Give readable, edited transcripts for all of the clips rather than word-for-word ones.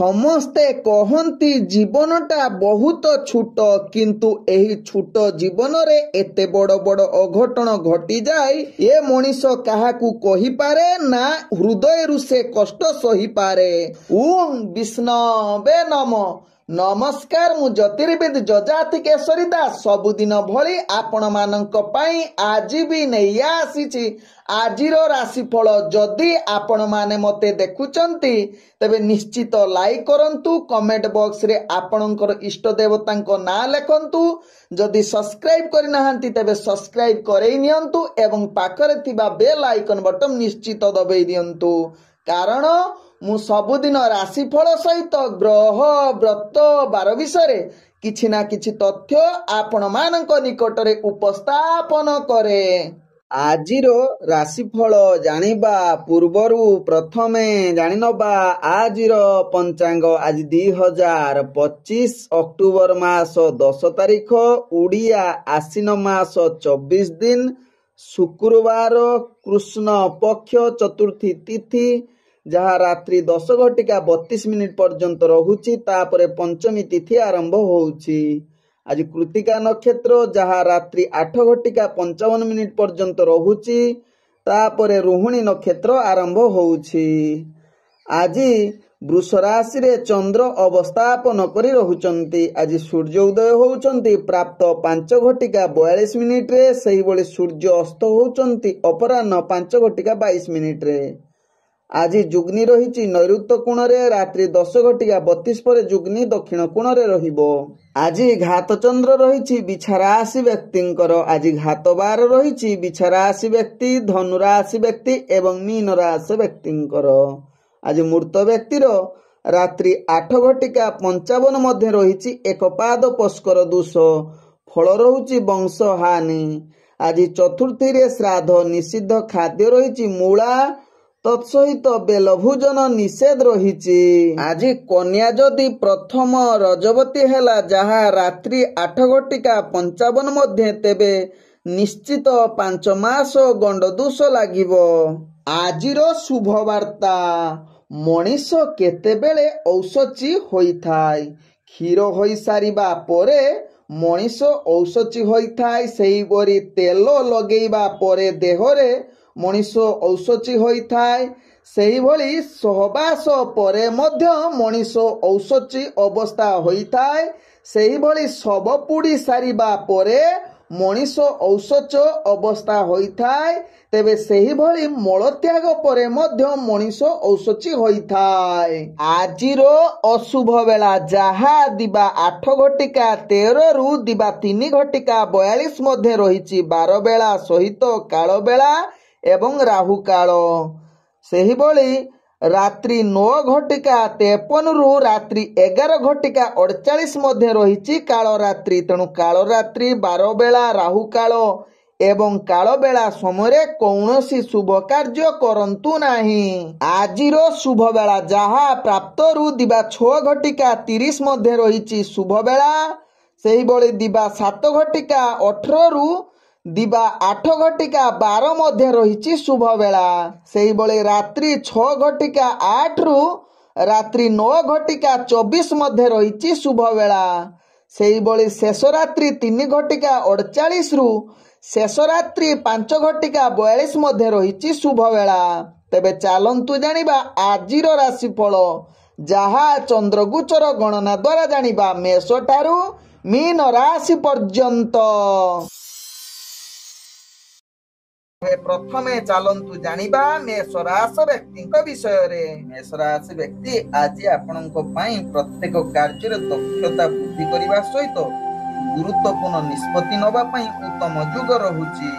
ସମସ୍ତେ କହନ୍ତି ଜୀବନଟା ବହୁତ ଛୋଟ, କିନ୍ତୁ ଏହି ଛୋଟ ଜୀବନରେ ଏତେ ବଡ଼ ବଡ଼ ଅଘଟଣ ଘଟିଯାଏ ଏ ମଣିଷ କାହାକୁ କହିପାରେ ନା ହୃଦୟରୁ ସେ କଷ୍ଟ ସହିପାରେ। ଓଁ ବିଷ୍ଣବେ ନମଃ। ନମସ୍କାର, ମୁଁ ଜ୍ୟୋତିର୍ବିଦ ଯଜାତି କେଶରୀ ଦାସ ସବୁଦିନ ଭଳି ଆପଣମାନଙ୍କ ପାଇଁ ଆଜି ବି ନେଇ ଆସିଛି ଆଜିର ରାଶିଫଳ। ଯଦି ଆପଣମାନେ ମୋତେ ଦେଖୁଛନ୍ତି ତେବେ ନିଶ୍ଚିତ ଲାଇକ୍ କରନ୍ତୁ, କମେଣ୍ଟ ବକ୍ସରେ ଆପଣଙ୍କର ଇଷ୍ଟ ଦେବତାଙ୍କ ନାଁ ଲେଖନ୍ତୁ। ଯଦି ସବସ୍କ୍ରାଇବ୍ କରିନାହାନ୍ତି ତେବେ ସବସ୍କ୍ରାଇବ୍ କରେଇ ନିଅନ୍ତୁ ଏବଂ ପାଖରେ ଥିବା ବେଲ୍ ଆଇକନ୍ ବଟନ୍ ନିଶ୍ଚିତ ଦବେଇ ଦିଅନ୍ତୁ, କାରଣ ମୁଁ ସବୁଦିନ ରାଶିଫଳ ସହିତ ଗ୍ରହ ବ୍ରତ ବାର ବିଷୟରେ କିଛି ନା କିଛି ତଥ୍ୟ ଆପଣମାନଙ୍କ ନିକଟରେ ଉପସ୍ଥାପନ କରେ। ଆଜିର ରାଶିଫଳ ଜାଣିବା ପୂର୍ବରୁ ପ୍ରଥମେ ଜାଣିନେବା ଆଜିର ପଞ୍ଚାଙ୍ଗ। ଆଜି 2025 ଅକ୍ଟୋବର ମାସ 10 ତାରିଖ, ଓଡ଼ିଆ ଆଶ୍ୱିନ ମାସ 24 ଦିନ, ଶୁକ୍ରବାର, କୃଷ୍ଣ ପକ୍ଷ ଚତୁର୍ଥୀ ତିଥି, ଯାହା ରାତ୍ରି 10:32 ପର୍ଯ୍ୟନ୍ତ ରହୁଛି। ତାପରେ ପଞ୍ଚମୀ ତିଥି ଆରମ୍ଭ ହେଉଛି। ଆଜି କୃତ୍ତିକା ନକ୍ଷତ୍ର, ଯାହା ରାତ୍ରି 8:55 ପର୍ଯ୍ୟନ୍ତ ରହୁଛି। ତାପରେ ରୋହିଣୀ ନକ୍ଷତ୍ର ଆରମ୍ଭ ହେଉଛି। ଆଜି ବୃଷ ରାଶିରେ ଚନ୍ଦ୍ର ଅବସ୍ଥାପନ କରି ରହୁଛନ୍ତି। ଆଜି ସୂର୍ଯ୍ୟ ଉଦୟ ହେଉଛନ୍ତି ପ୍ରାପ୍ତ 5:42। ସେହିଭଳି ସୂର୍ଯ୍ୟ ଅସ୍ତ ହେଉଛନ୍ତି ଅପରାହ୍ନ 5:22। ଆଜି ଯୁଗ୍ନି ରହିଛି ନୈಋତ୍ୟ କୋଣରେ, ରାତ୍ରି 10:32 ପରେ ଯୁଗ୍ନି ଦକ୍ଷିଣ କୋଣରେ ରହିବ। ଆଜି ଘାତ ଚନ୍ଦ୍ର ରହିଛି ବିଛା ରାଶି ବ୍ୟକ୍ତିଙ୍କର। ଆଜି ଘାତ ବାର ରହିଛି ବିଛା ରାଶି ବ୍ୟକ୍ତି, ଧନୁ ରାଶି ବ୍ୟକ୍ତି ଏବଂ ମୀନ ରାଶି ବ୍ୟକ୍ତିଙ୍କର। ଆଜି ମୃତ ବ୍ୟକ୍ତିର ରାତ୍ରି 8:55 ମଧ୍ୟ ରହିଛି ଏକପାଦ ପସ୍କର ଦୋଷ। ଫଳ ରହୁଛି ବଂଶ ହାନି। ଆଜି ଚତୁର୍ଥୀରେ ଶ୍ରାଦ୍ଧ ନିଷିଦ୍ଧ ଖାଦ୍ୟ ରହିଛି ମୂଳା, ତତ୍ସହିତ ବେଲ ଭୋଜନ ନିଷେଧ ରହିଛି। ଆଜି କନ୍ୟା ଯଦି ପ୍ରଥମ ରଜବତୀ ହେଲା, ଯାହା ରାତ୍ରି 8:55 ମଧ୍ୟ, ତେବେ ନିଶ୍ଚିତ 5 ମାସ ଗଣ୍ଡ ଦୋଷ ଲାଗିବ। ଆଜିର ଶୁଭ ବାର୍ତ୍ତା। ମଣିଷ କେତେବେଳେ ଔଷଚି ହୋଇଥାଏ? କ୍ଷୀର ହୋଇସାରିବା ପରେ ମଣିଷ ଔଷଚି ହୋଇଥାଏ। ସେହିପରି ତେଲ ଲଗେଇବା ପରେ ଦେହରେ ମଣିଷ ଔଷଚି ହୋଇଥାଏ। ସେହିଭଳି ସହବାସ ପରେ ମଧ୍ୟ ମଣିଷ ଔଷଚି ଅବସ୍ଥା ହୋଇଥାଏ। ସେହିଭଳି ଶବ ପୋଡ଼ି ସାରିବା ପରେ ମଣିଷ ଔଷଚ ଅବସ୍ଥା ହୋଇଥାଏ। ତେବେ ସେହିଭଳି ମଳତ୍ୟାଗ ପରେ ମଧ୍ୟ ମଣିଷ ଔଷଚି ହୋଇଥାଏ। ଆଜିର ଅଶୁଭ ବେଳା, ଯାହା ଦିବା 8:13ରୁ ଦିବା 3:42 ମଧ୍ୟ ରହିଛି। ବାର ବେଳା ସହିତ କାଳ ବେଳା ଏବଂ ରାହୁ କାଳ। ସେହିଭଳି ରାତ୍ରି 9:53ରୁ ରାତ୍ରି 11:48 ମଧ୍ୟ ରହିଛି କାଳ ରାତ୍ରି। ତେଣୁ କାଳ ରାତ୍ରି, ବାର ବେଳା, ରାହୁ କାଳ ଏବଂ କାଳ ବେଳା ସମୟରେ କୌଣସି ଶୁଭ କାର୍ଯ୍ୟ କରନ୍ତୁ ନାହିଁ। ଆଜିର ଶୁଭ ବେଳା, ଯାହା ପ୍ରାପ୍ତରୁ ଦିବା 6:30 ମଧ୍ୟ ରହିଛି ଶୁଭ ବେଳା। ସେହିଭଳି ଦିବା 7:18ରୁ ଦିବା 8:12 ମଧ୍ୟ ରହିଛି ଶୁଭ ବେଳା। ସେହିଭଳି ରାତ୍ରି 6:08ରୁ ରାତ୍ରି 9:24 ମଧ୍ୟ ରହିଛି ଶୁଭ ବେଳା। ସେହିଭଳି ଶେଷ ରାତ୍ରି 3:48ରୁ ଶେଷ ରାତ୍ରି 5:42 ମଧ୍ୟ ରହିଛି ଶୁଭ ବେଳା। ତେବେ ଚାଲନ୍ତୁ ଜାଣିବା ଆଜିର ରାଶିଫଳ, ଯାହା ଚନ୍ଦ୍ରଗୋଚର ଗଣନା ଦ୍ୱାରା ଜାଣିବା ମେଷ ଠାରୁ ମୀନ ରାଶି ପର୍ଯ୍ୟନ୍ତ। ପ୍ରଥମେ ଚାଲନ୍ତୁ ଜାଣିବା ମେଷ ରାଶି ବ୍ୟକ୍ତିଙ୍କ ବିଷୟରେ। ମେଷ ରାଶି ବ୍ୟକ୍ତି ଆଜି ଆପଣଙ୍କ ପାଇଁ ପ୍ରତ୍ୟେକ କାର୍ଯ୍ୟରେ ଦକ୍ଷତା ବୃଦ୍ଧି କରିବା ସହିତ ଗୁରୁତ୍ୱପୂର୍ଣ୍ଣ ନିଷ୍ପତ୍ତି ନେବା ପାଇଁ ଉତ୍ତମ ଯୁଗ ରହୁଛି।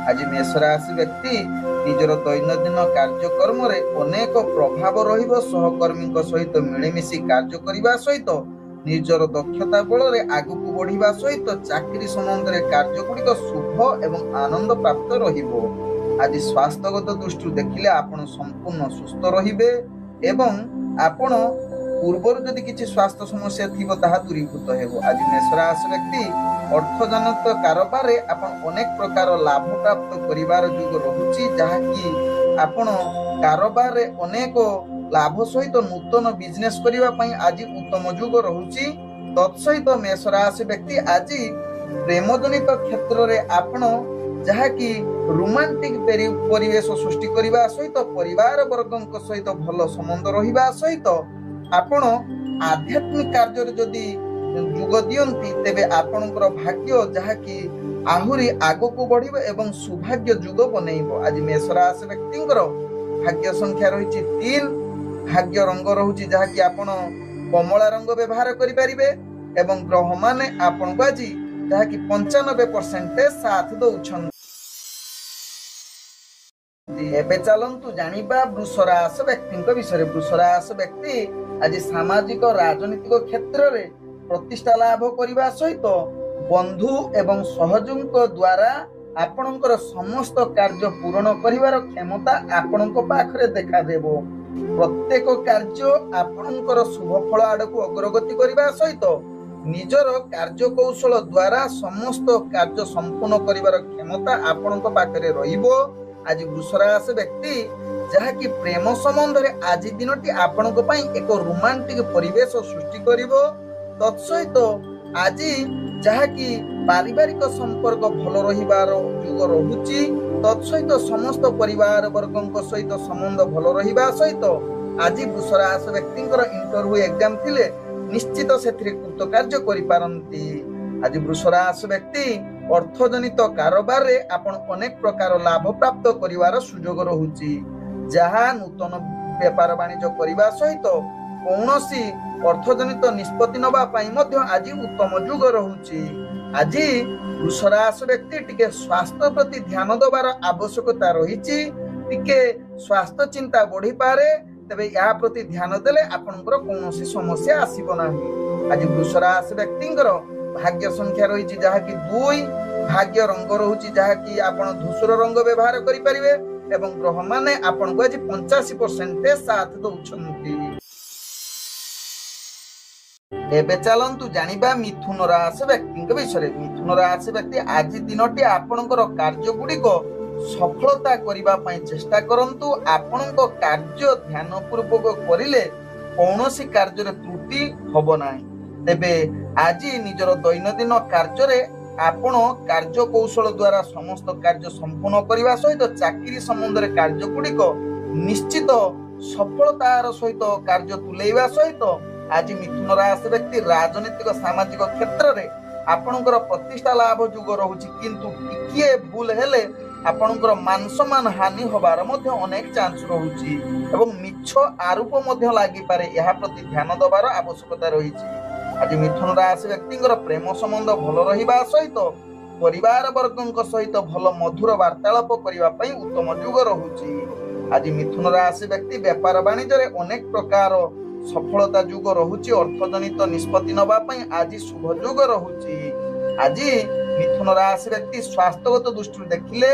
ଆଜି ମେଷ ରାଶି ବ୍ୟକ୍ତି ନିଜର ଦୈନନ୍ଦିନ କାର୍ଯ୍ୟକ୍ରମରେ ଅନେକ ପ୍ରଭାବ ରହିବ। ସହକର୍ମୀଙ୍କ ସହିତ ମିଳିମିଶି କାର୍ଯ୍ୟ କରିବା ସହିତ ନିଜର ଦକ୍ଷତା ବଳରେ ଆଗକୁ ବଢ଼ିବା ସହିତ ଚାକିରି ସମ୍ବନ୍ଧରେ କାର୍ଯ୍ୟଗୁଡ଼ିକ ଶୁଭ ଏବଂ ଆନନ୍ଦ ପ୍ରାପ୍ତ ରହିବ। ଆଜି ସ୍ୱାସ୍ଥ୍ୟଗତ ଦୃଷ୍ଟିରୁ ଦେଖିଲେ ଆପଣ ସମ୍ପୂର୍ଣ୍ଣ ସୁସ୍ଥ ରହିବେ ଏବଂ ଆପଣ ପୂର୍ବରୁ ଯଦି କିଛି ସ୍ୱାସ୍ଥ୍ୟ ସମସ୍ୟା ଥିବ ତାହା ଦୂରୀଭୂତ ହେବ। ଆଜି ମେଷ ରାଶି ବ୍ୟକ୍ତି ଅର୍ଥଜନିତ କାରବାରରେ ଆପଣ ଅନେକ ପ୍ରକାର ଲାଭ ପ୍ରାପ୍ତ କରିବାର ଯୋଗ ରହୁଛି, ଯାହାକି ଆପଣ କାରବାରରେ ଅନେକ ଲାଭ ସହିତ ନୂତନ ବିଜନେସ୍ କରିବା ପାଇଁ ଆଜି ଉତ୍ତମ ଯୁଗ ରହୁଛି। ତତ୍ସହିତ ମେଷ ରାଶି ବ୍ୟକ୍ତି ଆଜି ପ୍ରେମ ଜନିତ କ୍ଷେତ୍ରରେ ଆପଣ ଯାହାକି ରୋମାଣ୍ଟିକ ପରିବେଶ ସୃଷ୍ଟି କରିବା ସହିତ ପରିବାର ବର୍ଗଙ୍କ ସହିତ ଭଲ ସମ୍ବନ୍ଧ ରହିବା ସହିତ ଆପଣ ଆଧ୍ୟାତ୍ମିକ କାର୍ଯ୍ୟରେ ଯଦି ଯୋଗ ଦିଅନ୍ତି ତେବେ ଆପଣଙ୍କର ଭାଗ୍ୟ ଯାହାକି ଆହୁରି ଆଗକୁ ବଢିବ ଏବଂ ସୌଭାଗ୍ୟ ଯୁଗ ବନେଇବ। ଆଜି ମେଷ ରାଶି ବ୍ୟକ୍ତିଙ୍କର ଭାଗ୍ୟ ସଂଖ୍ୟା ରହିଛି 3, ଭାଗ୍ୟ ରଙ୍ଗ ରହୁଛି ଯାହାକି ଆପଣ କମଳା ରଙ୍ଗ ବ୍ୟବହାର କରିପାରିବେ ଏବଂ ଗ୍ରହମାନେ ଆପଣଙ୍କୁ ଆଜି ଯାହାକି 95% ସାଥ ଦଉଛନ୍ତି। ଏବେ ଚାଲନ୍ତୁ ଜାଣିବା ବୃଷ ରାଶି ବ୍ୟକ୍ତିଙ୍କ ବିଷୟରେ। ବୃଷ ରାଶି ବ୍ୟକ୍ତି ଆଜି ସାମାଜିକ ରାଜନୈତିକ କ୍ଷେତ୍ରରେ ପ୍ରତିଷ୍ଠା ଲାଭ କରିବା ସହିତ ବନ୍ଧୁ ଏବଂ ସହଯୋଗୀଙ୍କ ଦ୍ୱାରା ଆପଣଙ୍କର ସମସ୍ତ କାର୍ଯ୍ୟ ପୂରଣ କରିବାର କ୍ଷମତା ଆପଣଙ୍କ ପାଖରେ ଦେଖାଦେବ। ପ୍ରତ୍ୟେକ କାର୍ଯ୍ୟ ଆପଣଙ୍କର ଶୁଭ ଫଳ ଆଡ଼କୁ ଅଗ୍ରଗତି କରିବା ସହିତ ନିଜର କାର୍ଯ୍ୟକୌଶଳ ଦ୍ୱାରା ସମସ୍ତ କାର୍ଯ୍ୟ ସମ୍ପୂର୍ଣ୍ଣ କରିବାର କ୍ଷମତା ଆପଣଙ୍କ ପାଖରେ ରହିବ। ଆଜି ବୃଷ ରାଶି ବ୍ୟକ୍ତି ଯାହାକି ପ୍ରେମ ସମ୍ବନ୍ଧରେ ଆଜି ଦିନଟି ଆପଣଙ୍କ ପାଇଁ ଏକ ରୋମାଣ୍ଟିକ ପରିବେଶ ସୃଷ୍ଟି କରିବ। ତତ୍ସହିତ ଆଜି ଯାହାକି ପାରିବାରିକ ସମ୍ପର୍କ ଭଲ ରହିବାର ଯୁଗ ରହୁଛି। ତତ୍ସହିତ ସମସ୍ତ ପରିବାର ବର୍ଗଙ୍କ ସହିତ ସମ୍ବନ୍ଧ ଭଲ ରହିବା ସହିତ ଆଜି ବୃଷ ରାଶି ବ୍ୟକ୍ତିଙ୍କର ଇଣ୍ଟରଭ୍ୟୁ ଏକ୍ଜାମ ଥିଲେ ନିଶ୍ଚିତ ସେଥିରେ କୃତକାର୍ଯ୍ୟ କରିପାରନ୍ତି। ଆଜି ବୃଷ ରାଶି ବ୍ୟକ୍ତି ଅର୍ଥଜନିତ କାରବାରରେ ଆପଣ ଅନେକ ପ୍ରକାର ଲାଭ ପ୍ରାପ୍ତ କରିବାର ସୁଯୋଗ ରହୁଛି, ଯାହା ନୂତନ ବେପାର ବାଣିଜ୍ୟ କରିବା ସହିତ କୌଣସି ଅର୍ଥଜନିତ ନିଷ୍ପତ୍ତି ନେବା ପାଇଁ ମଧ୍ୟ ଆଜି ଉତ୍ତମ ଯୁଗ ରହୁଛି। ଆଜି ବୃଷ ରାଶି ବ୍ୟକ୍ତି ଟିକେ ସ୍ୱାସ୍ଥ୍ୟ ପ୍ରତି ଧ୍ୟାନ ଦେବାର ଆବଶ୍ୟକତା ରହିଛି। ଟିକେ ସ୍ୱାସ୍ଥ୍ୟ ଚିନ୍ତା ବଢିପାରେ, ତେବେ ଏହା ପ୍ରତି ଧ୍ୟାନ ଦେଲେ ଆପଣଙ୍କର କୌଣସି ସମସ୍ୟା ଆସିବ ନାହିଁ। ଆଜି ବୃଷ ରାଶି ବ୍ୟକ୍ତିଙ୍କର ଭାଗ୍ୟ ସଂଖ୍ୟା ରହିଛି ଯାହାକି 2, ଭାଗ୍ୟ ରଙ୍ଗ ରହୁଛି ଯାହାକି ଆପଣ ଧୂସର ରଙ୍ଗ ବ୍ୟବହାର କରିପାରିବେ ଏବଂ ଗ୍ରହମାନେ ଆପଣଙ୍କୁ ଆଜି 85% ସାଥ ଦଉଛନ୍ତି। ଏବେ ଚାଲନ୍ତୁ ଜାଣିବା ମିଥୁନ ରାଶି ବ୍ୟକ୍ତିଙ୍କ ବିଷୟରେ। ମିଥୁନ ରାଶି ବ୍ୟକ୍ତି ଆଜି ଦିନଟି ଆପଣଙ୍କର କାର୍ଯ୍ୟ ଗୁଡିକ ସଫଳତା କରିବା ପାଇଁ ଚେଷ୍ଟା କରନ୍ତୁ। ଆପଣଙ୍କ କାର୍ଯ୍ୟ ଧ୍ୟାନ ପୂର୍ବକ କରିଲେ କୌଣସି କାର୍ଯ୍ୟରେ ତ୍ରୁଟି ହବ ନାହିଁ। ତେବେ ଆଜି ନିଜର ଦୈନନ୍ଦିନ କାର୍ଯ୍ୟରେ ଆପଣ କାର୍ଯ୍ୟ କୌଶଳ ଦ୍ୱାରା ସମସ୍ତ କାର୍ଯ୍ୟ ସମ୍ପୂର୍ଣ୍ଣ କରିବା ସହିତ ଚାକିରି ସମ୍ବନ୍ଧରେ କାର୍ଯ୍ୟ ଗୁଡିକ ନିଶ୍ଚିତ ସଫଳତାର ସହିତ କାର୍ଯ୍ୟ ତୁଲେଇବା ସହିତ ଆଜି ମିଥୁନ ରାଶି ବ୍ୟକ୍ତି ରାଜନୈତିକ ସାମାଜିକ କ୍ଷେତ୍ରରେ ଆପଣଙ୍କର ପ୍ରତିଷ୍ଠା ଲାଭ ଯୁଗ ରହୁଛି, କିନ୍ତୁ ଟିକିଏ ଭୁଲ ହେଲେ ଆପଣଙ୍କର ମାନ ସମ୍ମାନ ହାନି ହବାର ମଧ୍ୟ ଅନେକ ଚାନ୍ସ ରହୁଛି ଏବଂ ମିଛ ଆରୋପ ମଧ୍ୟ ଲାଗିପାରେ। ଏହା ପ୍ରତି ଧ୍ୟାନ ଦେବାର ଆବଶ୍ୟକତା ରହିଛି। ଆଜି ମିଥୁନ ରାଶି ବ୍ୟକ୍ତିଙ୍କର ପ୍ରେମ ସମ୍ବନ୍ଧ ଭଲ ରହିବା ସହିତ ପରିବାର ବର୍ଗଙ୍କ ସହିତ ଭଲ ମଧୁର ବାର୍ତ୍ତାଳାପ କରିବା ପାଇଁ ଉତ୍ତମ ଯୁଗ ରହୁଛି। ଆଜି ମିଥୁନ ରାଶି ବ୍ୟକ୍ତି ବେପାର ବାଣିଜ୍ୟରେ ଅନେକ ପ୍ରକାର ସଫଳତା ଯୁଗ ରହୁଛି। ଅର୍ଥଜନିତ ନିଷ୍ପତ୍ତି ନେବା ପାଇଁ ଆଜି ଶୁଭ ଯୁଗ ରହୁଛି। ଆଜି ମିଥୁନ ରାଶି ବ୍ୟକ୍ତି ସ୍ୱାସ୍ଥ୍ୟଗତ ଦୃଷ୍ଟିରୁ ଦେଖିଲେ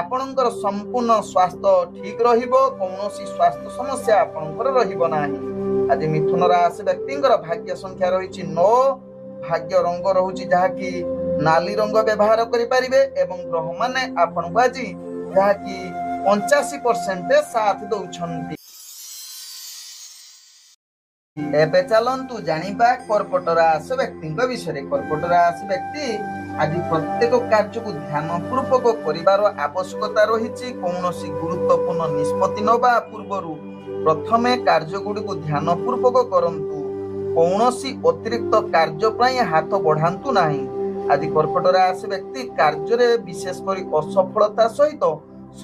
ଆପଣଙ୍କର ସମ୍ପୂର୍ଣ୍ଣ ସ୍ୱାସ୍ଥ୍ୟ ଠିକ ରହିବ, କୌଣସି ସ୍ୱାସ୍ଥ୍ୟ ସମସ୍ୟା ଆପଣଙ୍କର ରହିବ ନାହିଁ। ଆଜି ମିଥୁନ ରାଶି ବ୍ୟକ୍ତିଙ୍କର ଭାଗ୍ୟ ସଂଖ୍ୟା ରହିଛି 9, ଭାଗ୍ୟ ରଙ୍ଗ ରହୁଛି ଯାହାକି ନାଲି ରଙ୍ଗ ବ୍ୟବହାର କରିପାରିବେ ଏବଂ ଗ୍ରହମାନେ ଆପଣଙ୍କୁ ଆଜି ଯାହାକି 85% ସାଥ ଦଉଛନ୍ତି। ଏବେ ଚାଲନ୍ତୁ ଜାଣିବା କର୍କଟ ରାଶି ବ୍ୟକ୍ତିଙ୍କ ବିଷୟରେ। କର୍କଟ ରାଶି ବ୍ୟକ୍ତି ଆଜି ପ୍ରତ୍ୟେକ କାର୍ଯ୍ୟକୁ ଧ୍ୟାନ ପୂର୍ବକ କରିବାର ଆବଶ୍ୟକତା ରହିଛି। କୌଣସି ଗୁରୁତ୍ୱପୂର୍ଣ୍ଣ ନିଷ୍ପତ୍ତି ନେବା ପୂର୍ବରୁ ପ୍ରଥମେ କାର୍ଯ୍ୟ ଗୁଡ଼ିକୁ ଧ୍ୟାନ ପୂର୍ବକ କରନ୍ତୁ। କୌଣସି ଅତିରିକ୍ତ କାର୍ଯ୍ୟ ପାଇଁ ହାତ ବଢାନ୍ତୁ ନାହିଁ। ଆଜି କର୍କଟ ରାଶି ବ୍ୟକ୍ତି କାର୍ଯ୍ୟରେ ବିଶେଷ କରି ଅସଫଳତା ସହିତ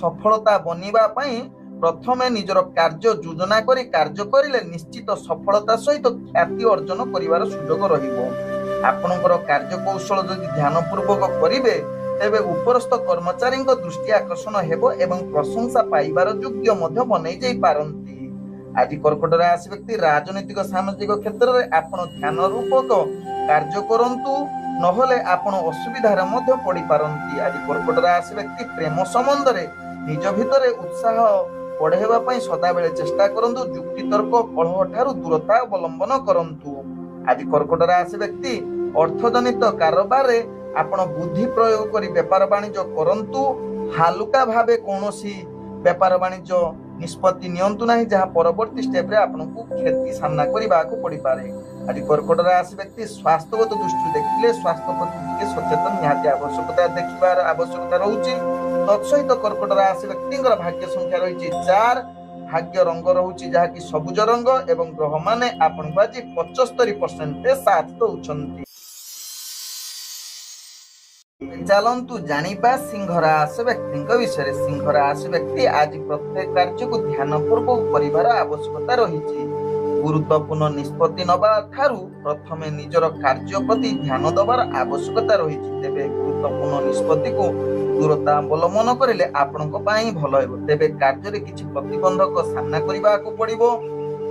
ସଫଳତା ବନିବା ପାଇଁ ପ୍ରଥମେ ନିଜର କାର୍ଯ୍ୟ ଯୋଜନା କରି କାର୍ଯ୍ୟ କରିଲେ ନିଶ୍ଚିତ ସଫଳତା ସହିତ ଖ୍ୟାତି ଅର୍ଜନ କରିବାର ସୁଯୋଗ ରହିବ। ଆପଣଙ୍କର କାର୍ଯ୍ୟ କୌଶଳ ଯଦି ଧ୍ୟାନ ପୂର୍ବକ କରିବେ ତେବେ ଉପରସ୍ଥ କର୍ମଚାରୀଙ୍କ ଦୃଷ୍ଟି ଆକର୍ଷଣ ହେବ ଏବଂ ପ୍ରଶଂସା ପାଇବାର ଯୋଗ୍ୟ ମଧ୍ୟ ବନେଇ ଯାଇ ପାରନ୍ତି। ଆଜି କର୍କଟ ରାଶି ବ୍ୟକ୍ତି ରାଜନୈତିକ ସାମାଜିକ କ୍ଷେତ୍ରରେ ଆପଣ ଧ୍ୟାନ ରୂପକ କାର୍ଯ୍ୟ କରନ୍ତୁ, ନହେଲେ ଆପଣ ଅସୁବିଧାରେ ମଧ୍ୟ ପଡିପାରନ୍ତି। ଆଜି କର୍କଟ ରାଶି ବ୍ୟକ୍ତି ପ୍ରେମ ସମ୍ବନ୍ଧରେ ନିଜ ଭିତରେ ଉତ୍ସାହ ବଢାଇବା ପାଇଁ ସଦାବେଳେ ଚେଷ୍ଟା କରନ୍ତୁ। ଯୁକ୍ତିତର୍କ କଳହ ଠାରୁ ଦୂରତା ଅବଲମ୍ବନ କରନ୍ତୁ। ଆଜି କର୍କଟ ରାଶି ବ୍ୟକ୍ତି ଅର୍ଥଜନିତ କାରବାରରେ ଆପଣ ବୁଦ୍ଧି ପ୍ରୟୋଗ କରି ବେପାର ବାଣିଜ୍ୟ କରନ୍ତୁ। ହାଲୁକା ଭାବେ କୌଣସି ବେପାର ବାଣିଜ୍ୟ निष्पत्ति नियंतु नाही जहाँ परवर्ती स्टेप रे आपनको क्षति सामना करबा को पड़ी पारे। आज कर्कट राशि व्यक्ति स्वास्थ्यगत दृष्टि देखिले स्वास्थ्य प्रति टिके सचेतन निहाती आवश्यकता देखिबार आवश्यकता रहउची। तत्सहित कर्कट राशि व्यक्तिଙ୍କର भाग्य संख्या रहिछि 4, भाग्य रंग रहउछि जहा कि सबुज रंग एवं ग्रह माने आपनको आज 75% साथ दउछन्ति। चलन्तु जानिबा सिंह राशि व्यक्ति विषय। सिंह राशि व्यक्ति आज प्रत्येक कार्य को ध्यान पूर्वक परिवार आवश्यकता रही। गुरुत्वपूर्ण निष्पत्ति नबा ठारू प्रथमे निजर कार्य प्रति ध्यान दबार आवश्यकता रही। तेबे गुरुत्वपूर्ण निष्पत्ति को दूरता अवलंबन करेले आपनक पाई भलो हेबो। तेबे कार्य रे किछि प्रतिबंधक सामना करबा को पड़िबो।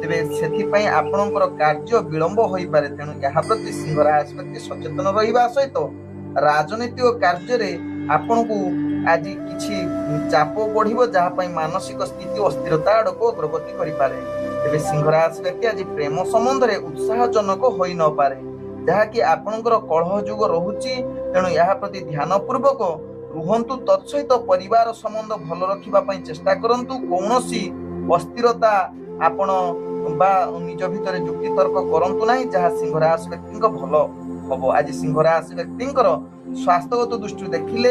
तेबे सेथि पई आपनकर कार्य विलंब होई पारे। तेनु यहा प्रति सिंह राशि व्यक्ति सचेतन रहिबा सहित राजनीतिक कार्य रे आपनको आज किछि चाप बढ़िबो जहा पई मानसिक स्थिति अस्थिरता आडको अग्रगति करि पारे। तेबे सिंह राशि व्यक्ति आज प्रेम संबंध रे उत्साहजनक होई न पारे जहा कि आपनकर कलह जुग रहुची। तेनु यहा प्रति ध्यान पूर्वक रुहंतु। तत्सहित परिवार संबंध भलो रखिबा पई चेष्टा करंतु। कोनोसी अस्थिरता आपण बा निज भितरे जुक्ति तर्क करंतु नाही जहा सिंह राशि व्यक्ति भलो हबो। आज सिंह राशि व्यक्तिଙ୍କର स्वास्थ्यगत दृष्टि देखिले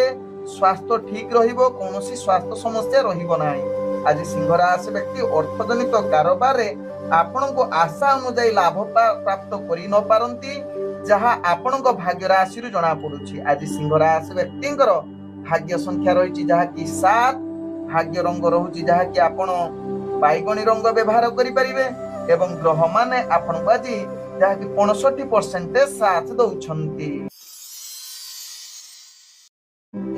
स्वास्थ्य ठीक रहिबो। कोनोसी स्वास्थ्य समस्या रहिबो नाही। आज सिंह राशि व्यक्ति अर्थजनित कारोबार रे आपनको आशा अनुसार लाभ प्राप्त करि न पारंती जहा आपनको भाग्य राशि रु जणा पडुछि। आज सिंह राशि व्यक्तिଙ୍କର भाग्य संख्या रहिछि जहा कि 7, भाग्य रंग रहुछि जहा कि आपण बाइगणी रंग व्यवहार करि परिबे एवं ग्रह माने आपनको आज जहा कि 65% साथ दउछन्ति।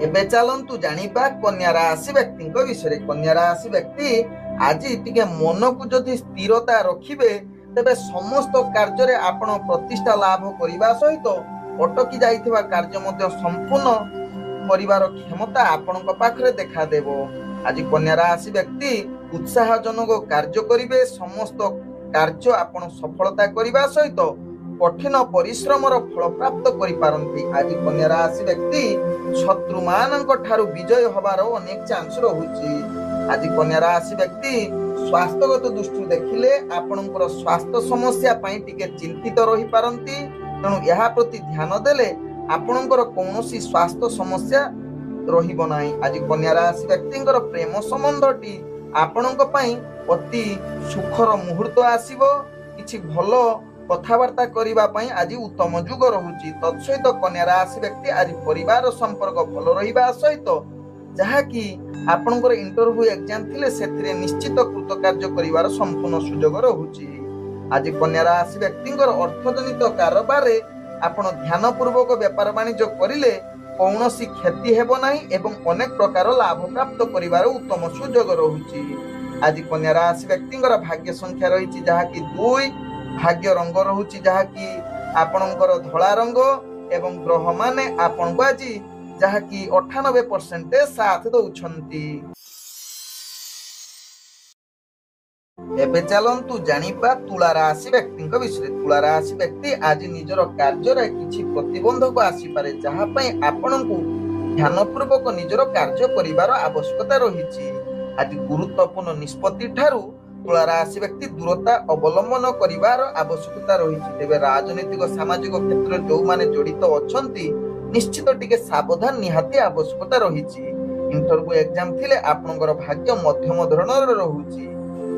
एबे चलन्तु जानिबा कन्या राशि व्यक्ति विषय। कन्या राशि व्यक्ति आज टिके मन को जदि स्थिरता रखिबे तेबे समस्त कार्य रे आपण प्रतिष्ठा लाभ करिबा सहित अटकी जाइथिबा कार्य मध्ये संपूर्ण परिवार क्षमता आपणक पाखरे देखा देबो। आज कन्या राशि व्यक्ति उत्साहजनक कार्य करिवे। समस्त कार्य आपण सफलता करिबा सहित कठिन परिश्रमर फल प्राप्त करि पारंती। आज कन्या राशि व्यक्ति शत्रु मानक ठारू विजय होबार अनेक चांस रहुची। आज कन्या राशि व्यक्ति स्वास्थ्यगत दृष्टि देखिले आपणकर स्वास्थ्य समस्या पई टिके चिंतित रहि पारंती। तेणु यहा प्रति ध्यान देले आपणकर कोनोसी स्वास्थ्य समस्या रहिबो नाही। आज कन्या राशि व्यक्तिଙ୍କର प्रेम संबंधटी आपणक पई अति सुखर मुहूर्त आसीबो। किछि भलो कथावार्ता करिबा पई आज उत्तम जुग रहुची। तत्सहित कन्या राशि व्यक्ति आज परिवार संपर्क भलो रहिबा सहित जहा कि आपणकर इंटरव्यू एग्जाम थिले सेथिरे निश्चित कृतकार्य करिवार संपूर्ण सुजोग रहुची। आज कन्या राशि व्यक्तिଙ୍କର अर्थजनित कारोबार रे आपण ध्यान पूर्वक व्यापार वाणिज्य करिले कौनसी क्षति हेबो नाही एवं अनेक प्रकार लाभ प्राप्त करिवार उत्तम सुजोग रहुची। आज कन्या राशि व्यक्तिଙ୍କର भाग्य संख्या रहिछि जहा कि 2, भाग्य रंग रहुछि जहा कि आपणकर धला रंग एवं ग्रह माने आपणको आज जहा कि 98% साथ दउछन्ति। एबे चलन्तु जानिबा तुला राशि व्यक्ति विषय। तुला राशि व्यक्ति आज निजर कार्य रे किछि प्रतिबंधक आसी पारे जहा पई आपणको ध्यान पूर्वक निजर कार्य करिवार आवश्यकता रहिछि। आज गुरुत्वपूर्ण निष्पत्ति ठारू तुला राशि व्यक्ति दूरता अवलंबन करिवार आवश्यकता रहिछि। तेबे राजनीतिक सामाजिक क्षेत्र जो माने जड़ित अछंती निश्चित टिके सावधान निहाती आवश्यकता रहिछि। इंटरव्यू एग्जाम थिले आपनकर भाग्य मध्यम धरणर रहुछि।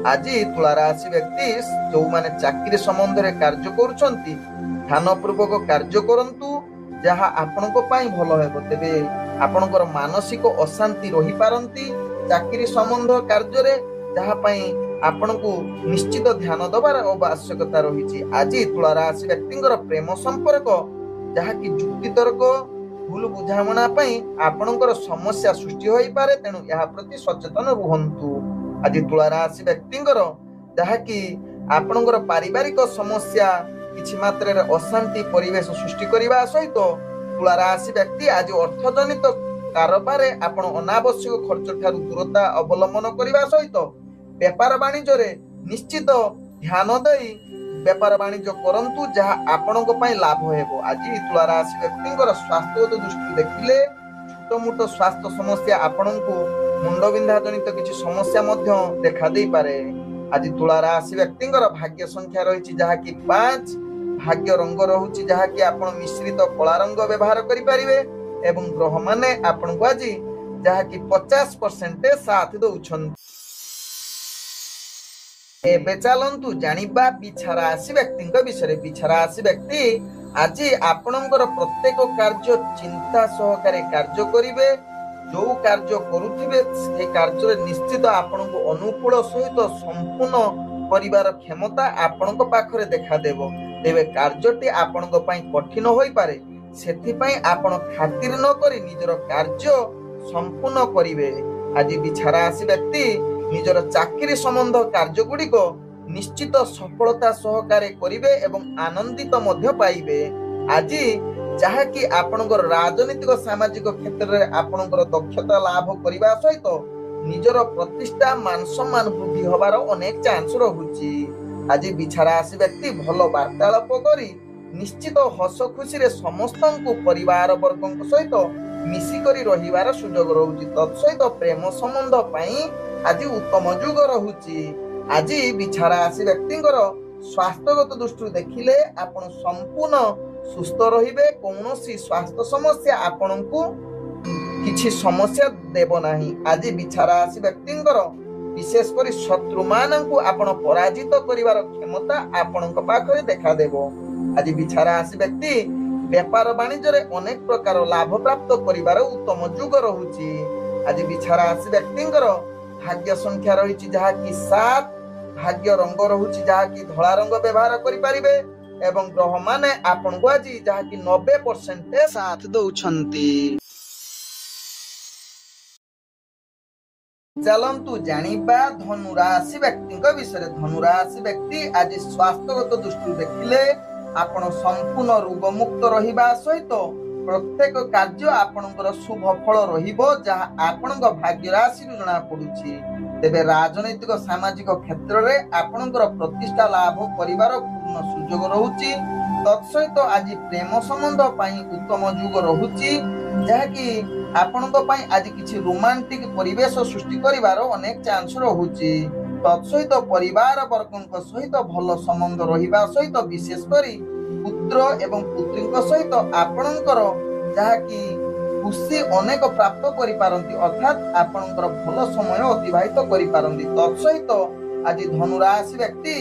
आज तुला राशि व्यक्ति जो माने चाकरी संबंध रे कार्य करूछंती ध्यान पूर्वक कार्य करंतु जहा आपनक पाई भलो हेबो। तेबे आपनकर मानसिक अशांति रहि पारंती चाकरी संबंध कार्य रे जहा पई आपनको निश्चित ध्यान दबार आवश्यकता रहिछि। आज तुला राशि व्यक्तिଙ୍କର प्रेम संपर्क जहा कि जुक्ति तर्क भूल बुझामणा पई आपनकर समस्या सृष्टि होई पारे। तेनु यहा प्रति सचेतन रुहंतु। आज तुला राशि व्यक्तिଙ୍କର जहा कि आपनकर पारिवारिक समस्या किछि मात्रा रे अशांति परिवेश सृष्टि करिबा सहित तुला राशि व्यक्ति आज अर्थजनित कारोबार रे आपण अनावश्यक खर्च ठारू दूरता अवलंबन करिबा सहित व्यापार वाणिज्य रे निश्चित ध्यान देई व्यापार वाणिज्य करंतु जहा आपणक पई लाभ हेबो। आज तुला राशि व्यक्तिଙ୍କର स्वास्थ्यगत दृष्टि देखिले छोट मोट स्वास्थ्य समस्या आपणको ମୁଣ୍ଡବିନ୍ଧା ଜନିତ କିଛି ସମସ୍ୟା ମଧ୍ୟ ଦେଖା ଦେଇପାରେ। ଆଜି ତୁଳା ରାଶି ବ୍ୟକ୍ତିଙ୍କର ଭାଗ୍ୟ ସଂଖ୍ୟା ରହିଛି ଯାହାକି 5। ଭାଗ୍ୟ ରଙ୍ଗ ରହୁଛି ଯାହାକି ଆପଣ ମିଶ୍ରିତ କଳା ରଙ୍ଗ ବ୍ୟବହାର କରିପାରିବେ ଏବଂ ଗ୍ରହମାନେ ଆପଣଙ୍କୁ ଆଜି ଯାହାକି 50% ସାଥ ଦଉଛନ୍ତି। ଏବେ ଚାଲନ୍ତୁ ଜାଣିବା ବିଛା ରାଶି ବ୍ୟକ୍ତିଙ୍କ ବିଷୟରେ। ବିଛା ରାଶି ବ୍ୟକ୍ତି ଆଜି ଆପଣଙ୍କର ପ୍ରତ୍ୟେକ କାର୍ଯ୍ୟ ଚିନ୍ତା ସହକାରେ କାର୍ଯ୍ୟ କରିବେ। ଯୋଉ କାର୍ଯ୍ୟ କରୁଥିବେ ସେ କାର୍ଯ୍ୟରେ ନିଶ୍ଚିତ ଆପଣଙ୍କୁ ଅନୁକୂଳ ସହିତ ସମ୍ପୂର୍ଣ୍ଣ କରିବାର କ୍ଷମତା ଆପଣଙ୍କ ପାଖରେ ଦେଖାଦେବ। ତେବେ କାର୍ଯ୍ୟଟି ଆପଣଙ୍କ ପାଇଁ କଠିନ ହୋଇପାରେ, ସେଥିପାଇଁ ଆପଣ ଖାତିର ନ କରି ନିଜର କାର୍ଯ୍ୟ ସମ୍ପୂର୍ଣ୍ଣ କରିବେ। ଆଜି ବିଛା ରାଶି ବ୍ୟକ୍ତି ନିଜର ଚାକିରି ସମ୍ବନ୍ଧ କାର୍ଯ୍ୟଗୁଡ଼ିକ ନିଶ୍ଚିତ ସଫଳତା ସହକାରେ କରିବେ ଏବଂ ଆନନ୍ଦିତ ମଧ୍ୟ ପାଇବେ। ଆଜି ଯାହାକି ଆପଣଙ୍କର ରାଜନୈତିକ ସାମାଜିକ କ୍ଷେତ୍ରରେ ଆପଣଙ୍କର ଦକ୍ଷତା ଲାଭ କରିବା ସହିତ ନିଜର ପ୍ରତିଷ୍ଠା ମାନ ସମ୍ମାନ ବୃଦ୍ଧି ହେବାର ଅନେକ ଚାନ୍ସ ରହୁଛି। ଆଜି ବିଛା ରାଶି ବ୍ୟକ୍ତି ଭଲ ବାର୍ତ୍ତାଳାପ କରି ନିଶ୍ଚିତ ହସ ଖୁସିରେ ସମସ୍ତଙ୍କୁ ପରିବାର ବର୍ଗଙ୍କ ସହିତ ମିଶିକରି ରହିବାର ସୁଯୋଗ ରହୁଛି। ତତ୍ସହିତ ପ୍ରେମ ସମ୍ବନ୍ଧ ପାଇଁ ଆଜି ଉତ୍ତମ ଯୁଗ ରହୁଛି। ଆଜି ବିଛା ରାଶି ବ୍ୟକ୍ତିଙ୍କର ସ୍ୱାସ୍ଥ୍ୟଗତ ଦୃଷ୍ଟିରୁ ଦେଖିଲେ ଆପଣ ସମ୍ପୂର୍ଣ୍ଣ ସୁସ୍ଥ ରହିବେ। କୌଣସି ସ୍ୱାସ୍ଥ୍ୟ ସମସ୍ୟା ଆପଣଙ୍କୁ କିଛି ସମସ୍ୟା ଦେବ ନାହିଁ। ଆଜି ବିଛା ରାଶି ବ୍ୟକ୍ତିଙ୍କର ବିଶେଷ କରି ଶତ୍ରୁମାନଙ୍କୁ ଆପଣ ପରାଜିତ କରିବାର କ୍ଷମତା ଆପଣଙ୍କ ପାଖରେ ଦେଖାଦେବ। ଆଜି ବିଛା ରାଶି ବ୍ୟକ୍ତି ବେପାର ବାଣିଜ୍ୟରେ ଅନେକ ପ୍ରକାର ଲାଭ ପ୍ରାପ୍ତ କରିବାର ଉତ୍ତମ ଯୁଗ ରହୁଛି। ଆଜି ବିଛା ରାଶି ବ୍ୟକ୍ତିଙ୍କର ଭାଗ୍ୟ ସଂଖ୍ୟା ରହିଛି ଯାହାକି 7। ଭାଗ୍ୟ ରଙ୍ଗ ରହୁଛି ଯାହାକି ଧଳା ରଙ୍ଗ ବ୍ୟବହାର କରିପାରିବେ ଏବଂ ଗ୍ରହମାନେ ଆପଣଙ୍କୁ ଆଜି ଯାହାକି 90% ସାଥ ଦଉଛନ୍ତି। ଚାଲନ୍ତୁ ଜାଣିବା ଧନୁ ରାଶି ବ୍ୟକ୍ତିଙ୍କ ବିଷୟରେ। ଧନୁ ରାଶି ବ୍ୟକ୍ତି ଆଜି ସ୍ୱାସ୍ଥ୍ୟଗତ ଦୃଷ୍ଟିରୁ ଦେଖିଲେ ଆପଣ ସମ୍ପୂର୍ଣ୍ଣ ରୋଗମୁକ୍ତ ରହିବା ସହିତ ପ୍ରତ୍ୟେକ କାର୍ଯ୍ୟ ଆପଣଙ୍କର ଶୁଭ ଫଳ ରହିବ, ଯାହା ଆପଣଙ୍କ ଭାଗ୍ୟ ରାଶିରୁ ଜଣା ପଡୁଛି। ତେବେ ରାଜନୈତିକ ସାମାଜିକ କ୍ଷେତ୍ରରେ ଆପଣଙ୍କର ପ୍ରତିଷ୍ଠା ଲାଭ କରିବାର ପୂର୍ଣ୍ଣ ସୁଯୋଗ ରହୁଛି। ତତ୍ସହିତ ଆଜି ପ୍ରେମ ସମ୍ବନ୍ଧ ପାଇଁ ଉତ୍ତମ ଯୁଗ ରହୁଛି, ଯାହାକି ଆପଣଙ୍କ ପାଇଁ ଆଜି କିଛି ରୋମାଣ୍ଟିକ ପରିବେଶ ସୃଷ୍ଟି କରିବାର ଅନେକ ଚାନ୍ସ ରହୁଛି। ତତ୍ସହିତ ପରିବାର ବର୍ଗଙ୍କ ସହିତ ଭଲ ସମ୍ବନ୍ଧ ରହିବା ସହିତ ବିଶେଷ କରି ପୁତ୍ର ଏବଂ ପୁତ୍ରୀଙ୍କ ସହିତ ଆପଣଙ୍କର ଯାହାକି ଖୁସି ଅନେକ ପ୍ରାପ୍ତ କରିପାରନ୍ତି, ଅର୍ଥାତ୍ ଆପଣଙ୍କର ଭଲ ସମୟ ଅତିବାହିତ କରିପାରନ୍ତି। ତତ୍ସହିତ ଆଜି ଧନୁ ରାଶି ବ୍ୟକ୍ତି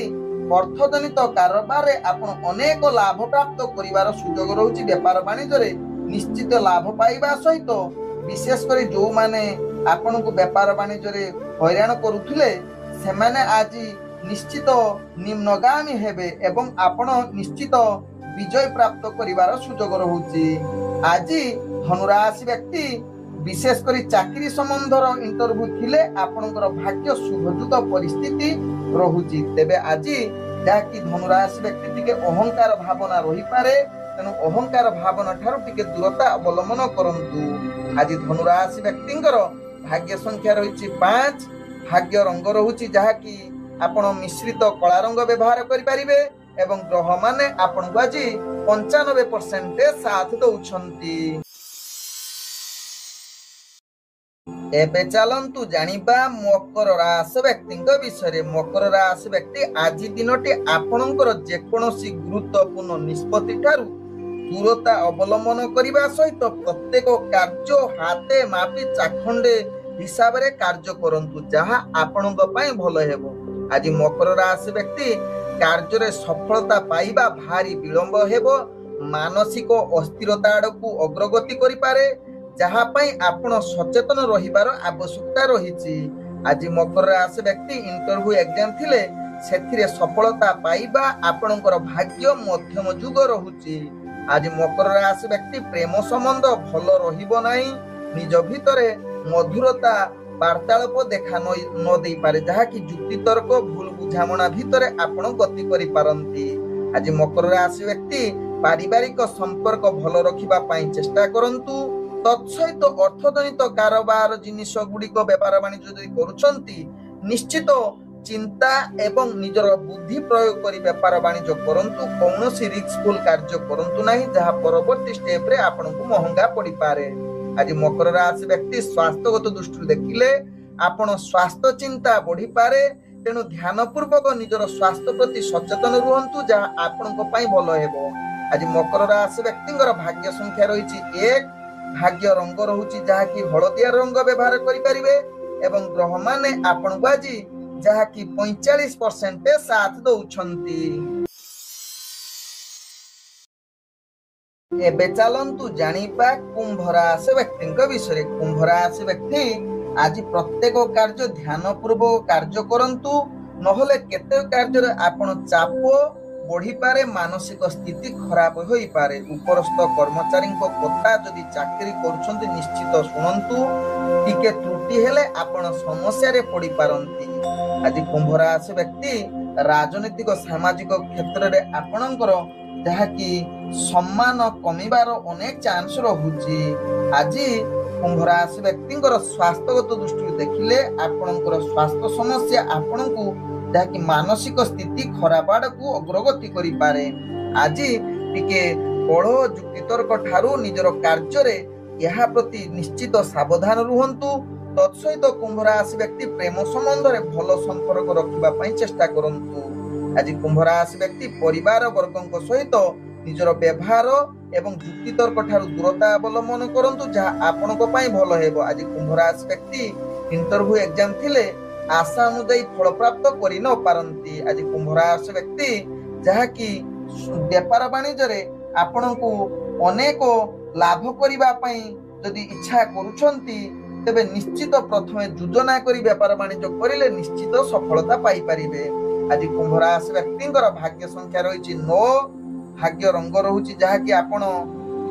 ଅର୍ଥଜନିତ କାରବାରରେ ଆପଣ ଅନେକ ଲାଭ ପ୍ରାପ୍ତ କରିବାର ସୁଯୋଗ ରହୁଛି। ବେପାର ବାଣିଜ୍ୟରେ ନିଶ୍ଚିତ ଲାଭ ପାଇବା ସହିତ ବିଶେଷ କରି ଯୋଉମାନେ ଆପଣଙ୍କୁ ବେପାର ବାଣିଜ୍ୟରେ ହଇରାଣ କରୁଥିଲେ ସେମାନେ ଆଜି ନିଶ୍ଚିତ ନିମ୍ନଗାମୀ ହେବେ ଏବଂ ଆପଣ ନିଶ୍ଚିତ ବିଜୟ ପ୍ରାପ୍ତ କରିବାର ସୁଯୋଗ ରହୁଛି। ଆଜି ଧନୁ ରାଶି ବ୍ୟକ୍ତି ବିଶେଷ କରି ଚାକିରି ସମ୍ବନ୍ଧର ଇଣ୍ଟରଭ୍ୟୁ ଥିଲେ ଆପଣଙ୍କର ଭାଗ୍ୟ ଶୁଭଯୁକ୍ତ ପରିସ୍ଥିତି ରହୁଛି। ତେବେ ଆଜି ଯାହାକି ଧନୁ ରାଶି ବ୍ୟକ୍ତି ଟିକେ ଅହଙ୍କାର ଭାବନା ରହିପାରେ, ତେଣୁ ଅହଙ୍କାର ଭାବନା ଠାରୁ ଟିକେ ଦୂରତା ଅବଲମ୍ବନ କରନ୍ତୁ। ଆଜି ଧନୁ ରାଶି ବ୍ୟକ୍ତିଙ୍କର ଭାଗ୍ୟ ସଂଖ୍ୟା ରହିଛି 5। ଭାଗ୍ୟ ରଙ୍ଗ ରହୁଛି ଯାହାକି ଆପଣ ମିଶ୍ରିତ କଳା ରଙ୍ଗ ବ୍ୟବହାର କରିପାରିବେ ଏବଂ ଗ୍ରହମାନେ ଆପଣଙ୍କୁ ଆଜି 95% ସାଥ ଦଉଛନ୍ତି। ଏବେ ଚାଲନ୍ତୁ ଜାଣିବା ମକର ରାଶି ବ୍ୟକ୍ତିଙ୍କ ବିଷୟରେ। ମକର ରାଶି ବ୍ୟକ୍ତି ଆଜି ଦିନଟି ଆପଣଙ୍କର ଯେକୌଣସି ଗୁରୁତ୍ୱପୂର୍ଣ୍ଣ ନିଷ୍ପତ୍ତି ଠାରୁ ଦୂରତା ଅବଲମ୍ବନ କରିବା ସହିତ ପ୍ରତ୍ୟେକ କାର୍ଯ୍ୟ ହାତେ ମାପି ଚାଖଣ୍ଡେ ହିସାବରେ କାର୍ଯ୍ୟ କରନ୍ତୁ, ଯାହା ଆପଣଙ୍କ ପାଇଁ ଭଲ ହେବ। ଆଜି ମକର ରାଶି ବ୍ୟକ୍ତି କାର୍ଯ୍ୟରେ ସଫଳତା ପାଇବା ଭାରି ବିଳମ୍ବ ହେବ। ମାନସିକ ଅସ୍ଥିରତା ଆଡ଼କୁ ଅଗ୍ରଗତି କରିପାରେ, ଯାହା ପାଇଁ ଆପଣ ସଚେତନ ରହିବାର ଆବଶ୍ୟକତା ରହିଛି। ଆଜି ମକର ରାଶି ବ୍ୟକ୍ତି ଇଣ୍ଟରଭ୍ୟୁ ଏକ୍ଜାମ ଥିଲେ ସେଥିରେ ସଫଳତା ପାଇବା ଆପଣଙ୍କର ଭାଗ୍ୟ ମଧ୍ୟମ ଯୁଗ ରହୁଛି। ଆଜି ମକର ରାଶି ବ୍ୟକ୍ତି ପ୍ରେମ ସମ୍ବନ୍ଧ ଭଲ ରହିବ ନାହିଁ। ନିଜ ଭିତରେ ମଧୁରତା ବାର୍ତ୍ତାଳାପ ଦେଖା ନ ଦେଇପାରେ, ଯାହାକି ଯୁକ୍ତିତର୍କ ଭୁଲ ବୁଝାମଣା ଭିତରେ ଆପଣ ଗତି କରିପାରନ୍ତି। ଆଜି ମକର ରାଶି ବ୍ୟକ୍ତି ପାରିବାରିକ ସମ୍ପର୍କ ଭଲ ରଖିବା ପାଇଁ ଚେଷ୍ଟା କରନ୍ତୁ। ତତ୍ସହିତ ଅର୍ଥଜନିତ କାରବାର ଜିନିଷ ଗୁଡ଼ିକ ବେପାର ବାଣିଜ୍ୟ ଯଦି କରୁଛନ୍ତି ନିଶ୍ଚିତ ଚିନ୍ତା ଏବଂ ନିଜର ବୁଦ୍ଧି ପ୍ରୟୋଗ କରି ବେପାର ବାଣିଜ୍ୟ କରନ୍ତୁ। କୌଣସି ରିସ୍କଫୁଲ କାର୍ଯ୍ୟ କରନ୍ତୁ ନାହିଁ, ଯାହା ପରବର୍ତ୍ତୀ ଷ୍ଟେପରେ ଆପଣଙ୍କୁ ମହଙ୍ଗା ପଡ଼ିପାରେ। आज मकर राशि व्यक्ति स्वास्थ्यगत दृष्टि देखिले आपण स्वास्थ्य चिंता बढ़ी पारे तेणु ध्यान पूर्वक निजर स्वास्थ्य प्रति सचेतन रुहंतु जहाँ आपनको पाई भलो हेबो। आज मकर राशि व्यक्तिंकर भाग्य संख्या रही 1 भाग्य रंग रहुची जहाँ की हलदिया रंग व्यवहार करि परिबे एवं ग्रह माने आपनको आज जहाँ की 45% साथ दउछंती। एबे चलंतु जानिबा कुंभ राशि व्यक्तिंक विषय। कुंभ राशि व्यक्ति आज प्रत्येक कार्य ध्यान पूर्वक कार्य करंतु नहले केते कार्य आपण चाप बढ़ी पारे मानसिक स्थिति खराब होई पारे। उपरस्थ कर्मचारी कथा जदि चाकरी करुछंती निश्चित सुनंतु टिके त्रुटि हेले आपण समस्या रे पड़ी पारंती। आज कुंभ राशि व्यक्ति राजनीतिक सामाजिक क्षेत्र रे आपणकर जहा कि सम्मान कमिबार अनेक चांस रहुची। आज कुंभ राशि व्यक्तिंकर स्वास्थ्यगत दृष्टि देखिले आपणकर स्वास्थ्य समस्या आपणकु जहाँकि मानसिक स्थिति खराब आड़कू अग्रगति करि पारे। आज टिके कलह जुक्तितर्क ठारू निजर कार्य रे यहा प्रति निश्चित सावधान रुहंतु। तत्सहित कुंभ राशि व्यक्ति प्रेम संबंध रे भलो संपर्क रखिबा पई चेष्टा करंतु। आज कुंभ राशि व्यक्ति परिवार वर्गक सहित निजर व्यवहार एवं जुक्तितर्क ठारू दूरता अवलंबन करंतु जहाँ आपनको पाई भलो हेबो। आज कुंभ राशि व्यक्ति इंटरव्यू एग्जाम थिले आशा अनुଯାୟୀ फल प्राप्त करि न पारंती। आज कुंभ राशि व्यक्ति जहाँ की व्यापार वाणिज्य रे आपनको अनेक लाभ करिबा पई यदि इच्छा करूछंती तेबे निश्चित प्रथमे योजना करी व्यापार वाणिज्य करिले निश्चित सफलता पाई परिबे। आज कुंभ राशि व्यक्तिंकर भाग्य संख्या रही 9 भाग्य रंग रहुची जहाँ की आपण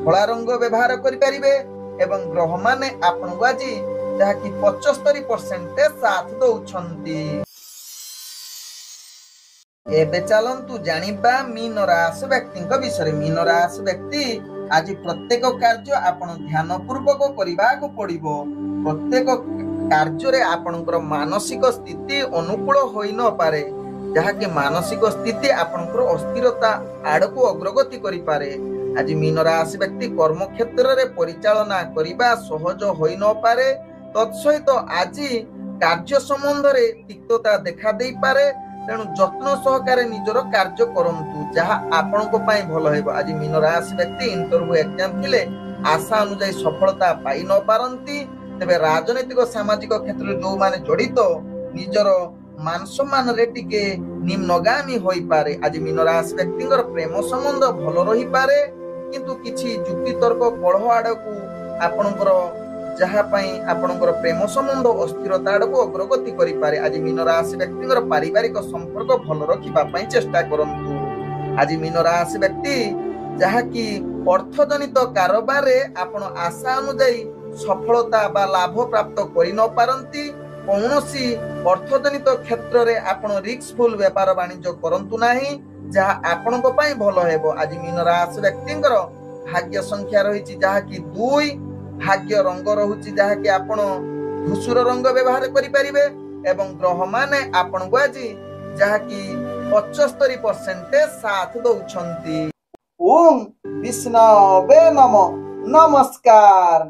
धला रंग व्यवहार करि परिबे एवं ग्रह माने आपनको आज जहाँ की 75% साथ दउछंती। एबे चलंतु जानिबा मीन राशि व्यक्तिंक विषय। मीन राशि व्यक्ति आज प्रत्येक कार्य आपण ध्यान पूर्वक करिबाक पड़िबो। प्रत्येक कार्य रे आपणकर मानसिक स्थिति अनुकूल होई न पारे जहाँ की मानसिक स्थिति आपणकर अस्थिरता आड़कू अग्रगति करि पारे। आज मीन राशि व्यक्ति कर्म क्षेत्र रे परिचालना करिबा सहज होई न पारे। तत्सहित आज कार्य संबंध रे तिक्तता देखा देई पारे तेणु जत्न सहकारे निजर कार्य करंतु जहाँ आपनको पाई भलो हेबो। आज मीन राशि व्यक्ति इंटरव्यू एग्जाम थिले आशा अनुଯାୟୀ सफलता पाई न पारंती। तेबे राजनीतिक सामाजिक क्षेत्र जो माने जड़ित निजर मान सम्मान रे टिके निम्नगामी होई पारे। आज मीन राशि व्यक्तिंकर प्रेम संबंध भलो रही पारे किंतु किछि जुक्ति तर्क कलह आड़कू आपणकर जहाँ पाई आपणकर प्रेम संबंध अस्थिरता आड़कू अग्रगति करि पारे। आज मीन राशि व्यक्तिंकर पारिवारिक संपर्क भलो रखिबा पई चेष्टा करंतु। आज मीन राशि व्यक्ति जहाँ की अर्थजनित कारोबार रे आपण आशा अनुଯାୟୀ सफलता बा लाभ प्राप्त करि न पारंती। कौनसी अर्थजनित क्षेत्र रे आपण रिस्कफुल व्यापार वाणिज्य करंतु नाही जहाँ आपनको पाई भलो हेबो। आज मीन राशि व्यक्तिंकर भाग्य संख्या रही जहाँ की 2 भाग्य रंग रहुची जहाँ की आपण धूसर रंग व्यवहार करि परिबे एवं ग्रह माने आपनको आज जहाँ की 75% साथ दउछंती। ओम विष्णवे नमः। नमस्कार।